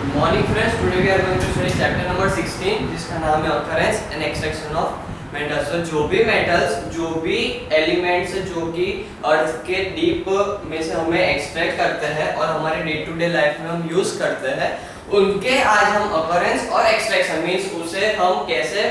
Good morning friends. Today we are going to study chapter number 16 जिसका नाम है occurrence and extraction of metals. तो जो भी metals, जो भी elements जो कि अर्थ के डीप में से हमें एक्सट्रैक्ट करते हैं और हमारे डे टू डे लाइफ में हम यूज करते हैं, उनके आज हम occurrence और extraction मीन्स उसे हम कैसे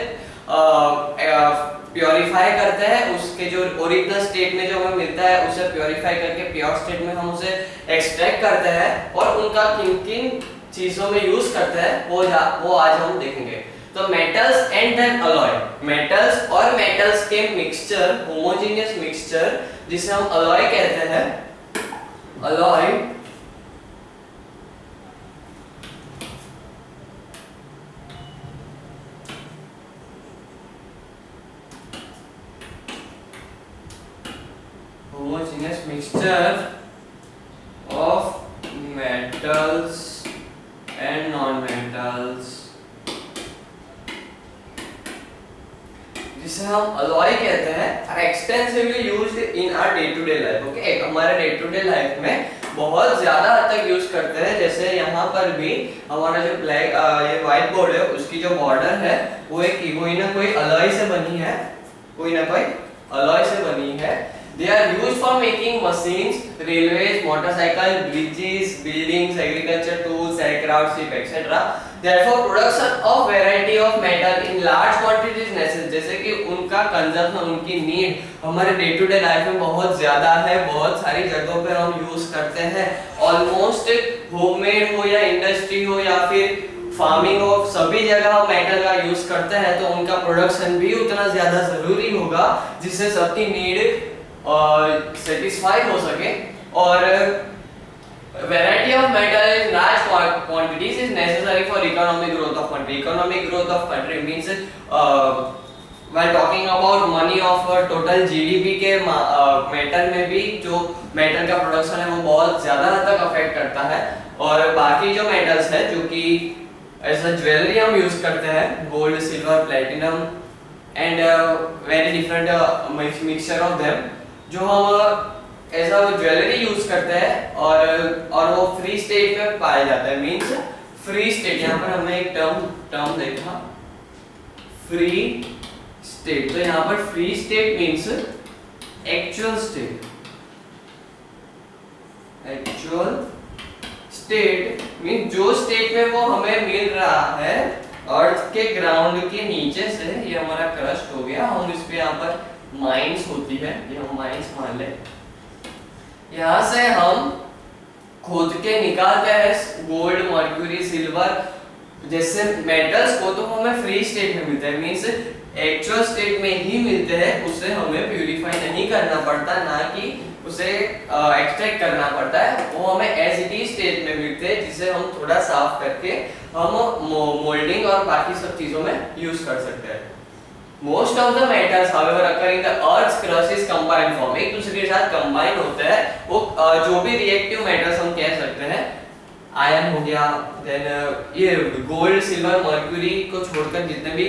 प्योरीफाई करते हैं, उसके जो ओरिजिनल स्टेट में जो हमें मिलता है उसे प्योरीफाई करके प्योर स्टेट में हम उसे एक्सट्रैक्ट करते हैं और उनका किन किन चीजों में यूज करते हैं वो आज हम देखेंगे। तो metals and then alloy, metals और मेटल्स के मिक्सचर, होमोजेनियस मिक्सचर जिसे हम अलॉय कहते हैं, alloy homogeneous mixture of metals and non-metals जिसे हम अलॉय कहते हैं, are extensively used in our day to day life. Okay, हमारे डे टू डे लाइफ में बहुत ज्यादा हद तक यूज करते हैं। जैसे यहाँ पर भी हमारा जो ब्लैक ये व्हाइट बोर्ड है उसकी जो बॉर्डर है वो एक कोई ना कोई अलॉय से बनी है, कोई ना कोई अलॉय से बनी है। They are used for making machines, railways, motorcycle, bridges, buildings, agriculture tools, aircraft, ship, etc. Therefore, production of variety of metal in large quantity is necessary. जैसे कि उनका कंजप्शन, उनकी नीड हमारे डे टू डे लाइफ में बहुत ज्यादा है, बहुत सारी जगहों पे हम यूज करते हैं। ऑलमोस्ट होममेड हो या इंडस्ट्री हो या फिर फार्मिंग हो, सभी जगह हम मेटल का यूज करते हैं, तो उनका प्रोडक्शन भी उतना ज्यादा जरूरी होगा जिससे सबकी नीड सेटिस्फाई हो सके। और variety of metal in large quantities is necessary for economic growth of country. Economic growth of country means while talking about money of total GDP के मेटल में भी जो मेटल का प्रोडक्शन है वो बहुत ज्यादा हद तक अफेक्ट करता है। और बाकी जो मेटल्स है जो कि ऐसा ज्वेलरी हम यूज करते हैं, gold, silver, platinum and very different mixture of them, जो हम ऐसा ज्वेलरी यूज करते हैं और वो फ्री स्टेट में पाया जाता है। मींस फ्री स्टेट, यहाँ पर हमने एक टर्म देखा फ्री स्टेट। तो यहाँ पर free state means actual state, actual state means जो स्टेट में वो हमें मिल रहा है अर्थ के ग्राउंड के नीचे से। ये हमारा क्रस्ट हो गया, हम इस पे यहाँ पर माइंस होती है, ये हम माइंस मान ले, यहाँ से हम खोद के निकालते हैं गोल्ड, मर्क्यूरी, सिल्वर जैसे मेटल्स को, तो हमें फ्री स्टेट में मिलता है। मींस एक्चुअल स्टेट में ही मिलते हैं, उसे हमें प्यूरिफाई नहीं करना पड़ता, ना कि उसे एक्सट्रैक्ट करना पड़ता है, वो हमें एज इट इज स्टेट में मिलते हैं, जिसे हम थोड़ा साफ करके हम मोल्डिंग और बाकी सब चीजों में यूज कर सकते हैं। Most of the metals however occur in the earth's crust is combined form, एक दूसरे के साथ कंबाइन होते हैं। वो जो भी रिएक्टिव मेटल्स हम कह सकते हैं, आयरन हो गया, देन ये गोल्ड, सिल्वर, मर्क्यूरी को छोड़कर जितने भी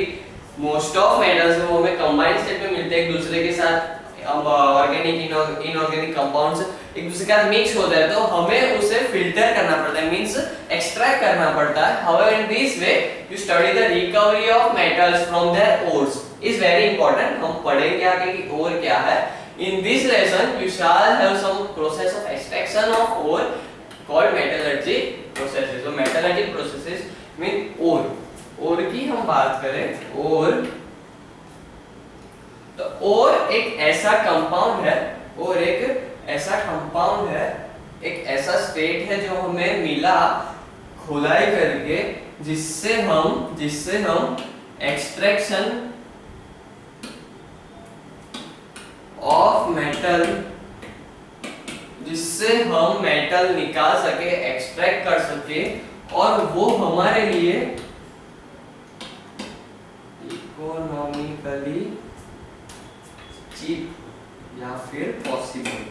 मोस्ट ऑफ मेटल्स हैं वो हमें कंबाइंड स्टेट में मिलते हैं, एक दूसरे के साथ ऑर्गेनिक इनऑर्गेनिक कंपाउंड्स एक दूसरे के साथ मिक्स होता है, तो हमें उसे फिल्टर करना पड़ता है, मींस एक्सट्रैक्ट करना पड़ता है। However in this way you study the recovery of metals from their ores is very important. हम पढ़ेंगे आगे कि ओर क्या है। In this lesson you shall have some process of extraction of ore called metallurgy processes. तो metallurgy processes mean ore की हम बात करें, ओर तो और एक ऐसा कंपाउंड है, और एक ऐसा कंपाउंड है, एक ऐसा स्टेट है जो हमें मिला खुदाई करके, जिससे हम एक्सट्रैक्शन ऑफ मेटल, जिससे हम मेटल निकाल सके, एक्सट्रैक्ट कर सके, और वो हमारे लिए इकोनॉमिकली चीप या फिर पॉसिबल।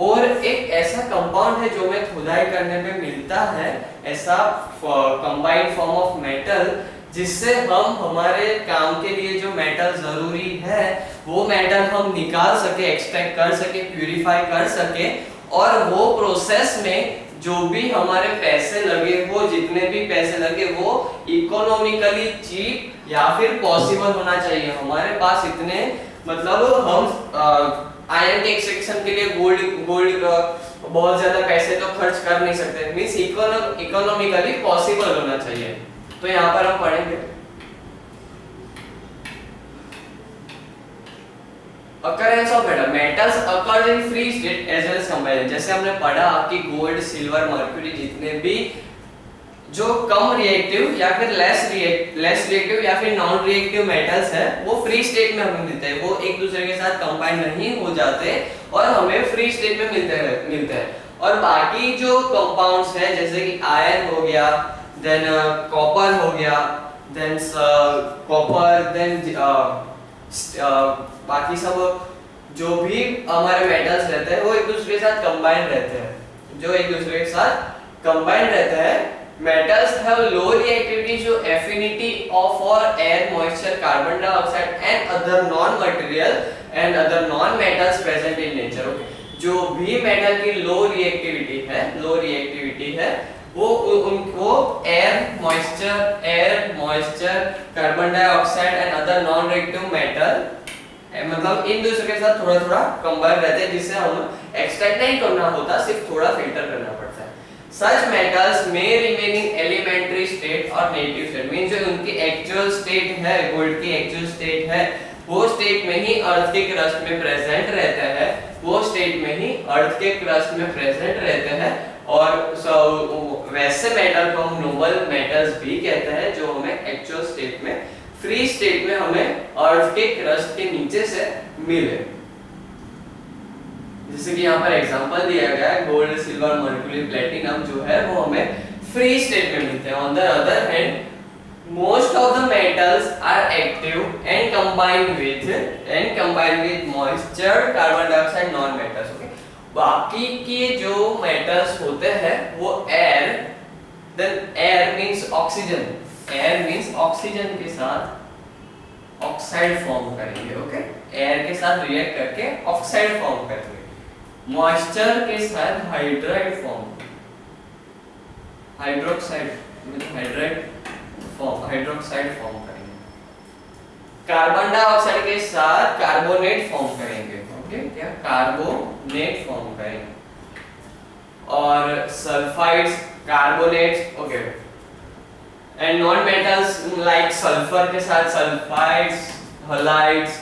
और एक ऐसा कंपाउंड है जो हमें खुदाई करने में मिलता है, ऐसा कंबाइंड फॉर्म ऑफ मेटल, जिससे हम हमारे काम के लिए जो मेटल जरूरी है वो मेटल हम निकाल सके, एक्सट्रैक्ट कर सके, प्यूरिफाई कर सके और वो प्रोसेस में जो भी हमारे पैसे लगे, वो जितने भी पैसे लगे वो इकोनॉमिकली चीप या फिर पॉसिबल होना चाहिए। हमारे पास इतने मतलब हम आयरन के एक्सट्रैक्शन के लिए गोल्ड बहुत ज्यादा पैसे तो खर्च कर नहीं सकते, मींस इकोनॉमिकली पॉसिबल होना चाहिए। तो यहाँ पर हम पढ़ेंगे occurrence of metals occurs in free state as well as combined। जैसे हमने पढ़ा कि गोल्ड, सिल्वर, मर्क्यूरी जितने भी जो कम रिएक्टिव या फिर लेस रिएक्टिव या फिर नॉन रिएक्टिव मेटल्स है वो फ्री स्टेट में हमें मिलते हैं, वो एक दूसरे के साथ कंबाइन नहीं हो जाते और हमें फ्री स्टेट में मिलते हैं। और बाकी जो कंपाउंड्स है जैसे कि आयरन हो गया, देन कॉपर हो गया, देन कॉपर, देन बाकी सब जो भी हमारे मेटल्स रहते हैं वो एक दूसरे के साथ कंबाइन रहते हैं, जो एक दूसरे के साथ कंबाइन रहते हैं। Metals have low reactivity, so affinity of for air, moisture, carbon dioxide and other non-material and other non-metals present in nature। Okay? जो भी मेटल की लो रिएक्टिविटी है वो air, moisture, carbon dioxide and other non reactive metal मतलब इन दूसरे के साथ थोड़ा थोड़ा कंबाइन रहते हैं, जिससे हम एक्सट्रैक्ट नहीं करना होता, सिर्फ थोड़ा फिल्टर करना पड़ता है। Such metals may remain in elementary state और native state, मींस जो उनकी एक्चुअल स्टेट है, गोल्ड की एक्चुअल स्टेट है, वो स्टेट में ही अर्थ के क्रस्ट में प्रेजेंट रहता है, वो स्टेट में ही अर्थ के क्रस्ट में प्रेजेंट रहते हैं। और वैसे मेटल को हम नोबल मेटल्स भी कहते हैं जो हमें एक्चुअल स्टेट में, फ्री स्टेट में हमें अर्थ के क्रस्ट के नीचे से मिले। जैसे कि यहाँ पर एग्जांपल दिया गया है, गोल्ड, सिल्वर, मर्क्यूरी, प्लेटिनम जो है वो हमें फ्री स्टेट में मिलते हैं। On the other hand most of the metals are active and combined with moisture, carbon dioxide, non metals. Okay, बाकी के जो मेटल्स होते हैं वो air, then air means oxygen, के साथ ऑक्साइड फॉर्म करेंगे। ओके, एयर के साथ रिएक्ट करके ऑक्साइड फॉर्म करेंगे। मॉइस्चर के साथ हाइड्राइड फॉर्म, हाइड्रोक्साइड फॉर्म करेंगे। कार्बन डाइऑक्साइड के साथ कार्बोनेट फॉर्म करेंगे। ओके, क्या कार्बोनेट फॉर्म करेंगे। और sulphides, carbonates, okay, and non metals like sulphur के साथ सल्फाइड्स, हलाइड्स,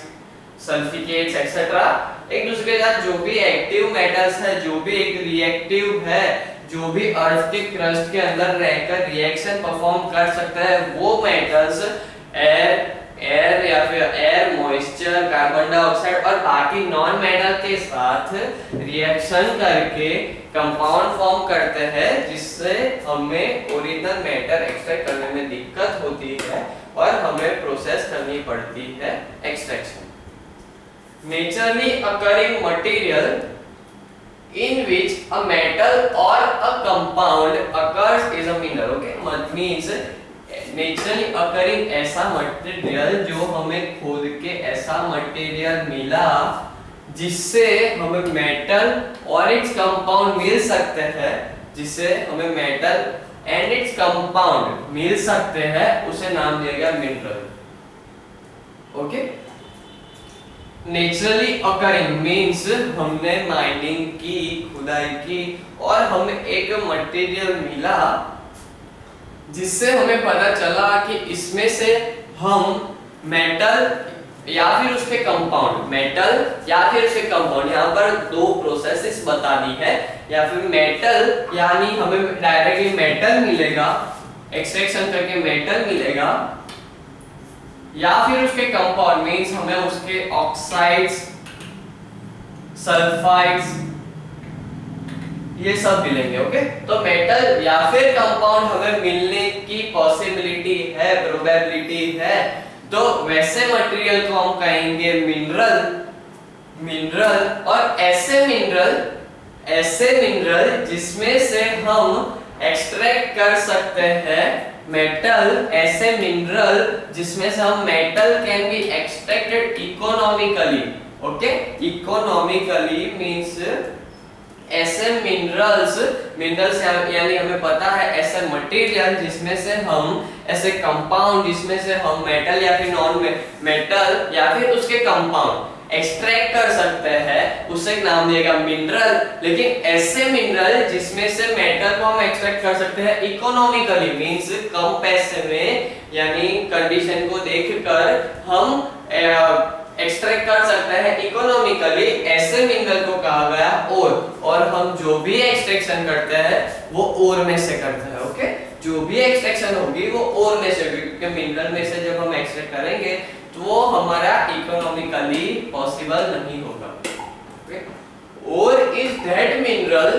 सल्फिकेट्स एक्सेट्रा एक दूसरे के साथ जो भी एक्टिव मेटल्स है, जो भी एक रिएक्टिव है, जो भी अर्थ के क्रस्ट के अंदर रहकर रिएक्शन परफॉर्म कर सकता है, वो मेटल्स एयर या फिर एयर, मॉइस्चर, कार्बन डाइऑक्साइड और बाकी नॉन मेटल के साथ रिएक्शन करके कंपाउंड फॉर्म करते हैं, जिससे हमें ओरिजिनल मैटर एक्सट्रैक्ट करने में दिक्कत होती है और हमें प्रोसेस करनी पड़ती है extraction. Naturally occurring material in which a metal or a compound occurs is a mineral। Okay, means naturally occurring ऐसा मटेरियल जो हमें खोद के ऐसा मटेरियल मिला जिससे हमें मेटल और इट्स कंपाउंड मिल सकते हैं, जिससे हमें मेटल एंड इट्स कंपाउंड मिल सकते हैं, उसे नाम दिया गया mineral. Okay, naturally occurring means हमने माइनिंग की, खुदाई की और हमें एक मटेरियल मिला जिससे हमें पता चला कि इसमें से हम मेटल या फिर उसके कंपाउंड, मेटल या फिर उसके कंपाउंड, यहाँ पर दो प्रोसेसेस बतानी है। या फिर मेटल यानी हमें डायरेक्टली मेटल मिलेगा, एक्सट्रैक्शन करके मेटल मिलेगा, या फिर उसके कंपाउंड मींस हमें उसके ऑक्साइड्स, सल्फाइड्स ये सब मिलेंगे। ओके, तो मेटल या फिर कंपाउंड हमें मिलने की पॉसिबिलिटी है, प्रोबेबिलिटी है, तो वैसे मटेरियल को हम कहेंगे मिनरल। और ऐसे मिनरल जिसमें से हम एक्सट्रैक्ट कर सकते हैं मेटल, ऐसे मिनरल जिसमें से हम metal can be extracted economically. Okay, economically means ऐसे मिनरल्स यानी हमें पता है ऐसे मटेरियल जिसमें से हम ऐसे कंपाउंड जिसमें से हम मेटल या फिर नॉन मेटल या फिर उसके कंपाउंड एक्सट्रैक्ट कर सकते हैं, उसे नाम दिएगा मिनरल। लेकिन ऐसे मिनरल जिसमें से मेटल को हम एक्सट्रैक्ट कर सकते हैं इकोनॉमिकली, मींस कम पैसे में, यानी कंडीशन को देखकर हम एक्सट्रैक्ट कर सकते हैं इकोनॉमिकली, ऐसे मिनरल को कहा गया ओर। और हम जो भी एक्सट्रैक्शन करते हैं वो ओर में से करते हैं। ओके, जो भी एक्सट्रैक्शन होगी वो ओर में से, क्योंकि मिनरल में से जब हम एक्सट्रैक्ट करेंगे तो वो हमारा इकोनॉमिकली पॉसिबल नहीं होगा। Okay, ore is that mineral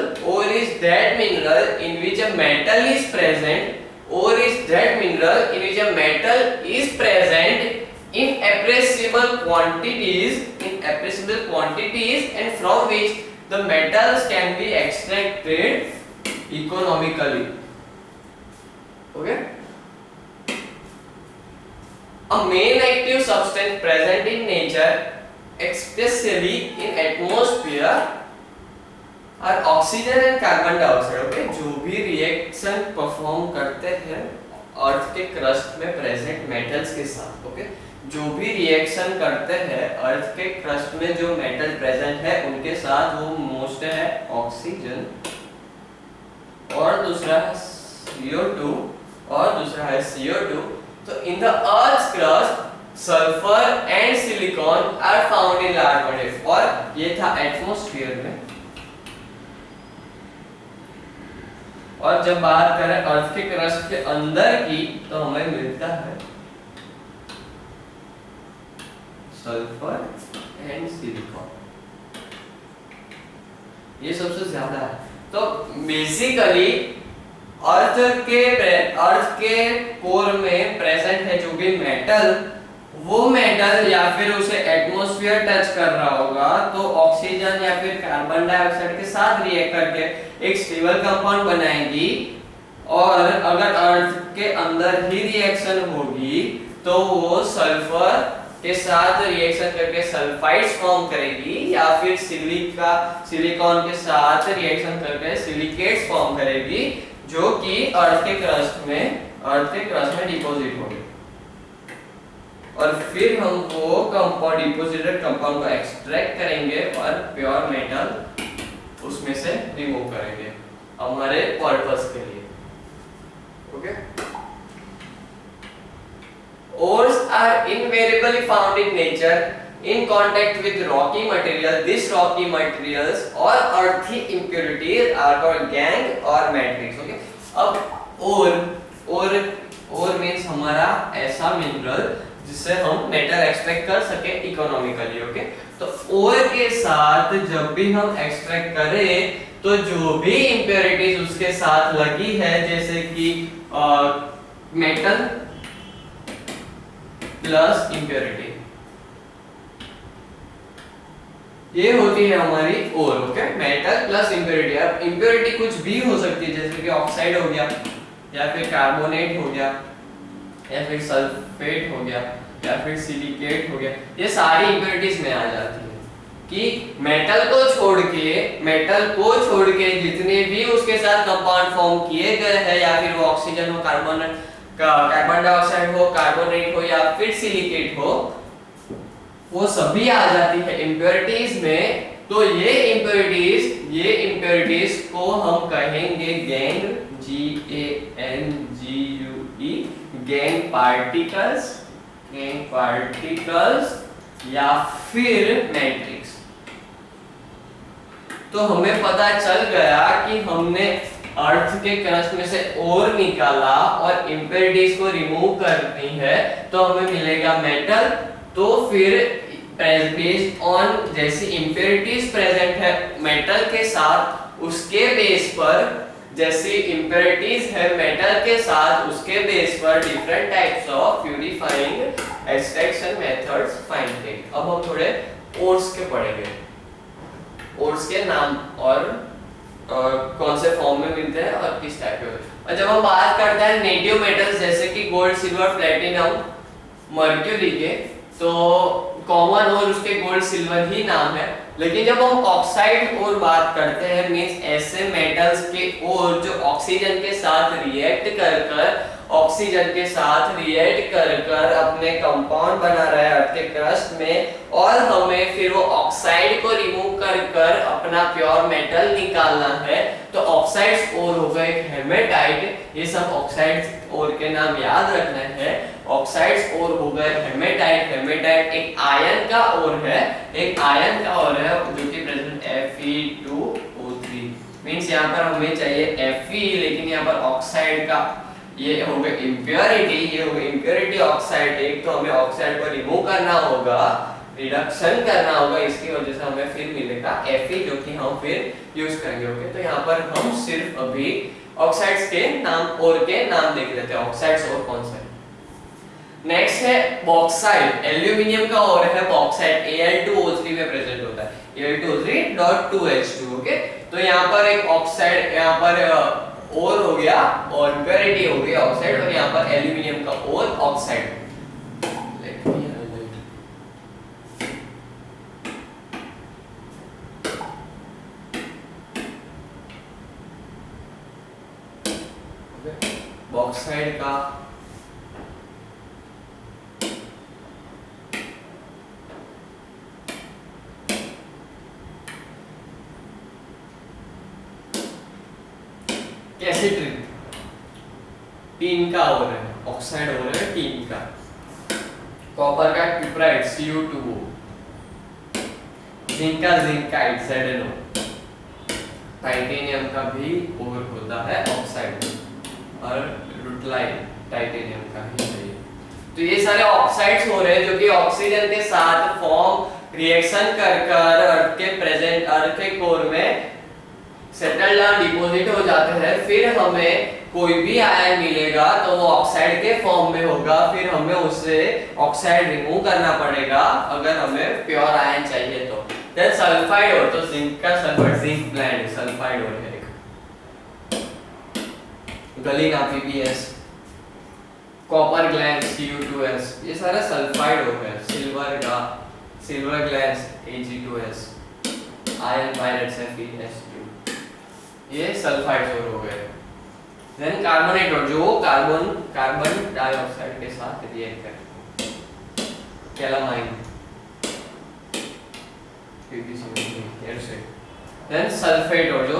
in which a metal is present. Ore is that mineral in which a metal is present in appreciable quantities and from which the metals can be extracted economically. Okay, a main active substance present in nature, especially in atmosphere, are oxygen and carbon dioxide. Okay, जो भी reaction perform करते हैं अर्थ के crust में present metals के साथ। Okay, जो भी रिएक्शन करते हैं अर्थ के क्रस्ट में जो मेटल प्रेजेंट है उनके साथ, वो मोस्ट है ऑक्सीजन और दूसरा है CO2 और दूसरा है CO2। तो in the earth crust sulphur and silicon are found in large quantity. और ये था एटमॉस्फेयर में। और जब बात करें अर्थ के क्रस्ट के अंदर की, तो हमें मिलता है सल्फर एंड सिलिकॉन, ये सबसे ज्यादा है। तो बेसिकली अर्थ के कोर में प्रेजेंट है जो भी मेटल, वो मेटल या फिर उसे एटमॉस्फेयर टच कर रहा होगा तो ऑक्सीजन या फिर कार्बन डाइऑक्साइड के साथ रिएक्ट करके एक स्टेबल कंपाउंड बनाएगी। और अगर अर्थ के अंदर ही रिएक्शन होगी तो वो सल्फर के साथ रिएक्शन करके सल्फाइड्स फॉर्म करेगी, या फिर सिलिकॉन के साथ रिएक्शन करके सिलिकेट्स फॉर्म करेगी, जो कि अर्थ के क्रस्ट में डिपॉजिट होंगे। और फिर हम वो डिपॉजिटेड कंपाउंड को एक्सट्रैक्ट करेंगे और प्योर मेटल उसमें से रिमूव करेंगे हमारे पर्पस के लिए। Okay, ores are invariably found in nature in contact with rocky material. These rocky materials or earthy impurities are called gangue or matrix. Okay, अब ore means हमारा ऐसा मिनरल जिससे हम मेटल एक्सट्रैक्ट कर सके इकोनॉमिकली। ओके, तो ओर के साथ जब भी हम एक्सट्रैक्ट करें तो जो भी इंप्योरिटीज उसके साथ लगी है, जैसे कि मेटल प्लस इंप्योरिटी, ये होती है हमारी ore. Okay, metal plus impurity. अब इंप्योरिटी कुछ भी हो सकती है, जैसे कि ऑक्साइड हो गया, या फिर कार्बोनेट हो गया, या फिर सल्फेट हो गया, या फिर सिलिकेट हो गया। ये सारी इंप्योरिटीज में आ जाती है कि मेटल को छोड़ के जितने भी उसके साथ कंपाउंड फॉर्म किए गए हैं, या फिर वो ऑक्सीजन हो, कार्बन डाइऑक्साइड हो, कार्बोनेट हो, या फिर सिलिकेट हो, वो सभी आ जाती है इंप्योरिटीज में। तो ये इंप्योरिटीज को हम कहेंगे गैंग, GANGUE, गैंग पार्टिकल्स या फिर मैट्रिक्स। तो हमें पता चल गया कि हमने अर्थ के क्रस्ट में से ओर निकाला और इंप्योरिटीज को रिमूव करनी है तो हमें मिलेगा मेटल। तो फिर बेस्ड ऑन जैसी इंप्योरिटीज प्रेजेंट है मेटल के साथ, उसके बेस पर, जैसी इंप्योरिटीज है मेटल के साथ, उसके बेस पर different types of purifying extraction methods find करेंगे। अब हम थोड़े ओर्स के पढ़ेंगे, ओर्स के नाम और कौन से फॉर्म में मिलते हैं और किस टाइप के होते हैं। और जब हम बात करते हैं नेटिव मेटल्स जैसे कि गोल्ड, सिल्वर, प्लेटिनम, मर्क्यूरी के, तो कॉमन और उसके गोल्ड सिल्वर ही नाम है। लेकिन जब हम ऑक्साइड और बात करते हैं मींस ऐसे मेटल्स के और जो ऑक्सीजन के साथ रिएक्ट कर कर अपने कंपाउंड बना रहा है अर्थ के क्रस्ट में, और हमें फिर वो ऑक्साइड को रिमूव कर कर अपना प्योर मेटल निकालना है। तो ऑक्साइड्स और हो गए एक हेमेटाइट, ये सब ऑक्साइड्स और के नाम याद रखना है। ऑक्साइड्स और हो गए हेमेटाइट, हेमेटाइट एक आयन का और है, जो कि प्रेजेंट Fe2O3 मींस यहाँ पर हमें चाहिए Fe, लेकिन यहाँ पर ऑक्साइड का ये हो गया इम्प्योरिटी, ये हो गई इम्प्योरिटी ऑक्साइड। एक तो हमें ऑक्साइड को रिमूव करना होगा, रिडक्शन करना होगा, इसकी वजह से हमें फिर मिलेगा Fe जो कि हम फिर यूज करेंगे। ओके, तो यहाँ पर हम सिर्फ अभी ऑक्साइड्स के नाम और के नाम देख लेते हैं, ऑक्साइड्स और कौन से। नेक्स्ट है बॉक्साइड, एल्यूमिनियम का और है बॉक्साइड, Al2O3 में प्रेजेंट होता है, Al2O3.2H2। ओके, तो यहाँ पर एक ऑक्साइड, यहाँ पर और हो गया और इम्प्योरिटी हो गई ऑक्साइड, और यहाँ पर एल्यूमिनियम का और ऑक्साइड। बॉक्साइड का कैसे ट्रिक, टीन का और है, ऑक्साइड और है टीन का। कॉपर का क्यूप्राइड Cu2O, जिंक का जिंकाइड ZnO, टाइटेनियम का भी और होता है ऑक्साइड, और रुटलाइट टाइटेनियम का ही है। तो ये सारे ऑक्साइड्स हो रहे हैं जो कि ऑक्सीजन के साथ फॉर्म रिएक्शन कर कर अर्थ के कोर में सेटल डाउन डिपॉजिट हो जाते हैं। फिर हमें कोई भी आयन मिलेगा तो वो ऑक्साइड के फॉर्म में होगा, फिर हमें उससे ऑक्साइड रिमूव करना पड़ेगा अगर हमें प्योर आयन चाहिए तो। देन सल्फाइड और, तो जिंक का सल्फाइड, जिंक ब्लेंड सल्फाइड और है, Galina PbS, copper gland Cu2S, ये सारा सल्फाइड हो गया। Silver gland Ag2S, iron pirates Fe2, ये सल्फाइड्स और हो गए। देन कार्बोनेट और, जो कार्बन डाइऑक्साइड के साथ रिएक्ट करे, कैलामाइन देन सल्फेट और, जो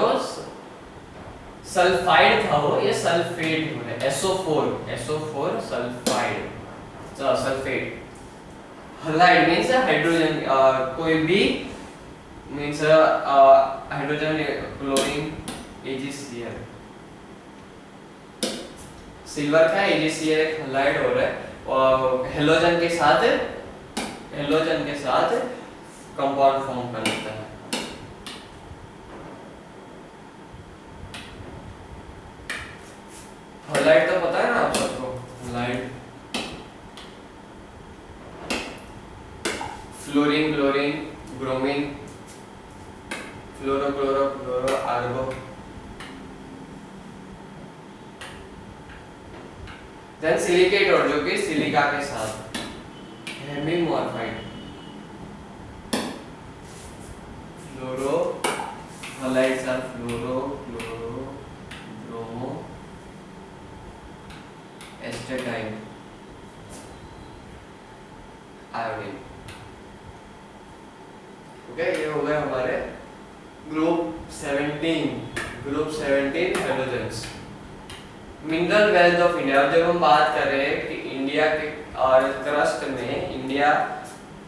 सल्फाइड था वो ये सल्फेट हो गया, SO4 sulphide, sulphate. Halide means hydrogen, कोई भी means hydrogen, chlorine AgCl, silver का AgCl एक हलाइड हो रहा है, और हेलोजन के साथ कंपाउंड फॉर्म कर लेता है। हलाइड तो पता है ना आप सबको, हलाइड फ्लोरीन, क्लोरीन, ब्रोमीन, फ्लोरो, क्लोरो, फ्लोरो, आर्गो। देन सिलिकेट और, जो कि सिलिका के साथ हेमीमॉर्फाइड, फ्लोरो हलाइड साथ fluoro, chloro, bromo, astatine, iodine. Okay, ये हो गए हमारे group 17 hydrogens. Mineral wealth of India, जब हम बात कर रहे हैं कि इंडिया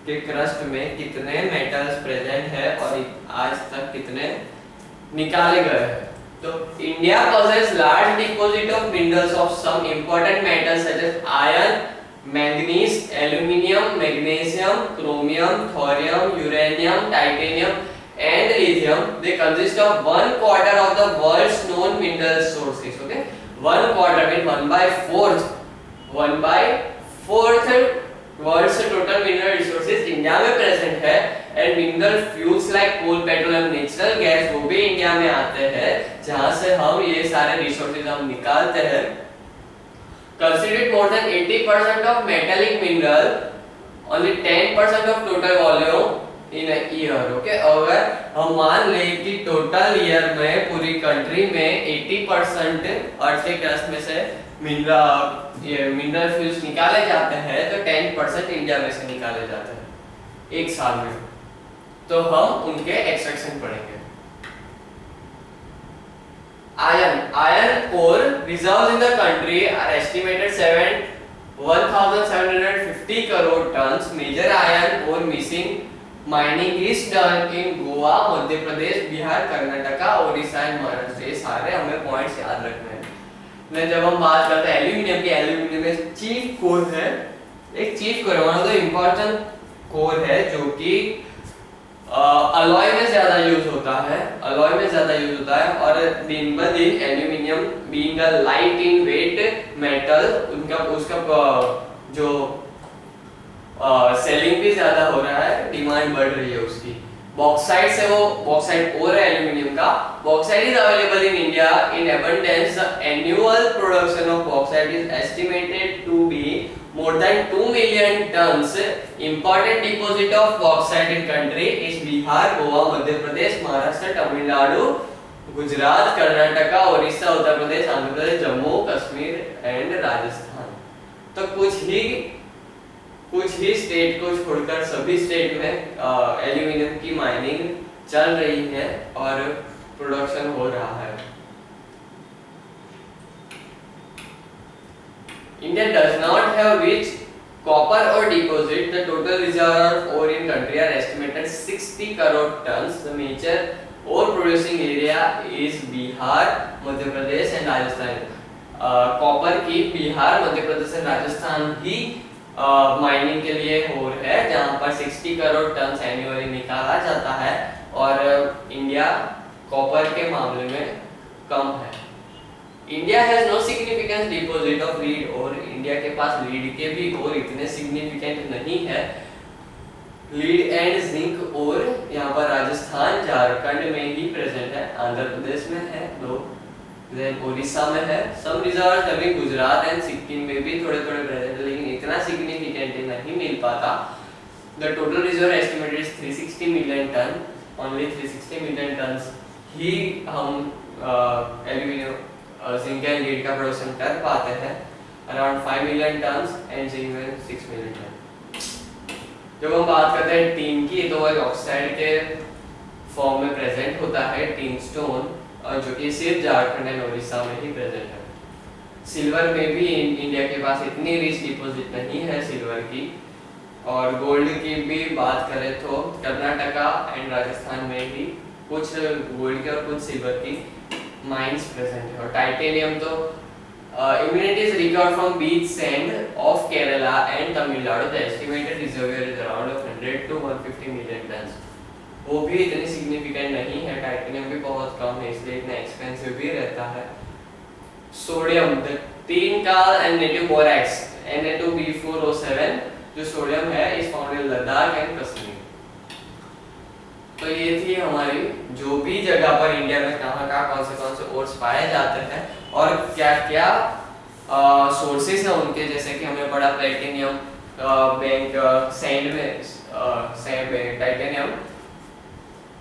के क्रस्ट में कितने मेटल्स प्रेजेंट है और आज तक कितने निकाले गए हैं, तो India possesses large deposit of minerals of some important metals such as iron, manganese, aluminium, magnesium, chromium, thorium, uranium, titanium and lithium. They consist of 1/4 of the world's known mineral sources. Okay, 1/4 means 1/4 worlds total mineral resources India में present है। And mineral fuels like coal, petroleum, natural gas वो भी India में आते हैं, जहां से हम ये सारे रिसोर्सेज हम निकालते हैं। Considered more than 80% of metallic mineral only 10% of total volume in a year. Okay, अगर हम मान ले कि टोटल ईयर में पूरी कंट्री में 80% अर्थ के क्रस्ट में से मिनरल फ्यूल्स निकाले जाते हैं, तो 10% इंडिया में से निकाले जाते हैं एक साल में। तो हम उनके एक्सट्रैक्शन पढ़ेंगे। Iron ore reserves in the country are estimated 1,750 crore tons. Major iron ore missing mining is done in Goa, Madhya Pradesh, Bihar, Karnataka, Odisha and Maharashtra. ये सारे हमें पॉइंट्स याद रखने हैं। मैं जब हम बात करते हैं एल्यूमिनियम की, एल्यूमिनियम में चीफ कोर है, एक चीफ कोर है, one of the important core है, जो कि अलॉय में ज्यादा यूज होता है, अलॉय में ज्यादा यूज होता है। और दिन ब दिन aluminium being a light in weight metal, उनका उसका जो सेलिंग भी ज्यादा हो रहा है, डिमांड बढ़ रही है उसकी। बॉक्साइट से वो बॉक्साइट ओर है एल्यूमिनियम का। Bauxite is available in India in abundance. Annual production of bauxite is estimated to be more than 2 million tons. Important deposit of bauxite in country is Bihar, Goa, Madhya Pradesh, Maharashtra, Tamil Nadu, Gujarat, Karnataka, Orissa, Uttar Pradesh, Andhra Pradesh, Jammu, Kashmir and Rajasthan। तो कुछ ही state को छोड़कर सभी state में aluminium की mining चल रही है और प्रोडक्शन हो रहा है। India does not have rich copper ore deposit. The total reserve of ore in country are estimated 60 crore tons. The major ore producing area is Bihar, Madhya Pradesh and Rajasthan. Copper की बिहार, मध्य प्रदेश और राजस्थान ही mining के लिए ore है, जहां पर 60 crore ton annually निकाला जाता है। और इंडिया कॉपर के मामले में कम है। India has no significant deposit of lead और इंडिया के पास लीड के भी और इतने सिग्निफिकेंट नहीं है। लीड एंड जिंक और यहाँ पर राजस्थान, झारखंड में ही प्रेजेंट है, आंध्र प्रदेश में है, दो, देन ओडिशा में है। सम रिजर्व्स अभी गुजरात एंड सिक्किम में भी थोड़े थोड़े प्रेजेंट है, लेकिन इतना सिग्निफिकेंट नहीं मिल पाता। The total reserve estimated is 360 million ton. Only 360 million tons ही हम एल्यूमिनियम जिंक एंड लीड का प्रोडक्शन कर पाते हैं। Around 5 million tons and zinc में 6 मिलियन टन। जब हम बात करते हैं टीन की, तो वह ऑक्साइड के फॉर्म में प्रेजेंट होता है, टीन स्टोन, जो कि सिर्फ झारखंड एंड ओडिशा में ही प्रेजेंट है। सिल्वर में भी इंडिया के पास इतनी रिच डिपॉजिट नहीं है सिल्वर की। और गोल्ड की भी बात करें तो कर्नाटका एंड राजस्थान में ही कुछ गोल्ड की और कुछ सिल्वर की माइंस प्रेजेंट है। और टाइटेनियम तो immunity is recovered from beach sand of Kerala and Tamil Nadu. The estimated reservoir is around 100 to 150 million tons. वो भी इतनी सिग्निफिकेंट नहीं है, टाइटेनियम भी बहुत कम है, इसलिए इतना एक्सपेंसिव भी रहता है। सोडियम, तीन का नेटिव बोरैक्स Na2B4O7 जो सोडियम है इस found in Ladakh and Kashmir. तो ये थी हमारी जो भी जगह पर इंडिया में कहाँ कौन से ओर्स पाए जाते हैं और क्या क्या सोर्सेस हैं उनके, जैसे कि हमने पढ़ा प्लेटिनियम बैंक सैंड में टाइटेनियम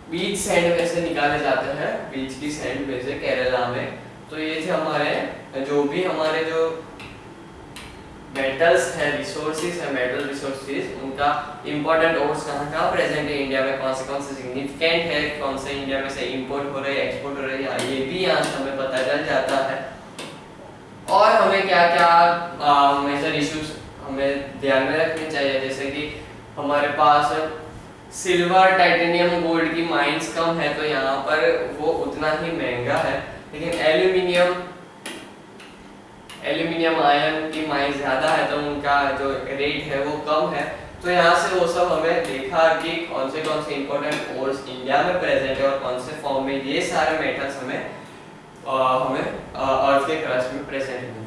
बीच सैंड में से निकाले जाते हैं, बीच की सैंड में से केरला में। तो ये थे हमारे जो मेटल्स है, रिसोर्सेज है, मेटल रिसोर्सेज, उनका इंपॉर्टेंट ओर्स कहाँ प्रेजेंट है इंडिया में, कौन से सिग्निफिकेंट है, कौन से इंडिया में से इंपोर्ट हो रहे हैं, एक्सपोर्ट हो रहे हैं, ये भी यहाँ से हमें पता चल जाता है। और हमें क्या क्या मेजर इश्यूज हमें ध्यान में रखने चाहिए, जैसे कि हमारे पास सिल्वर, टाइटेनियम, गोल्ड की माइंस कम है, तो यहाँ पर वो उतना ही महंगा है, लेकिन एल्यूमिनियम आयन की माइंस ज़्यादा है, तो उनका जो रेट है वो कम है। तो यहाँ से वो सब हमें देखा कि कौन से इंपॉर्टेंट ओर्स इंडिया में प्रेजेंट है और कौन से फॉर्म में ये सारे मेटल्स हमें अर्थ के क्रस्ट में प्रेजेंट है।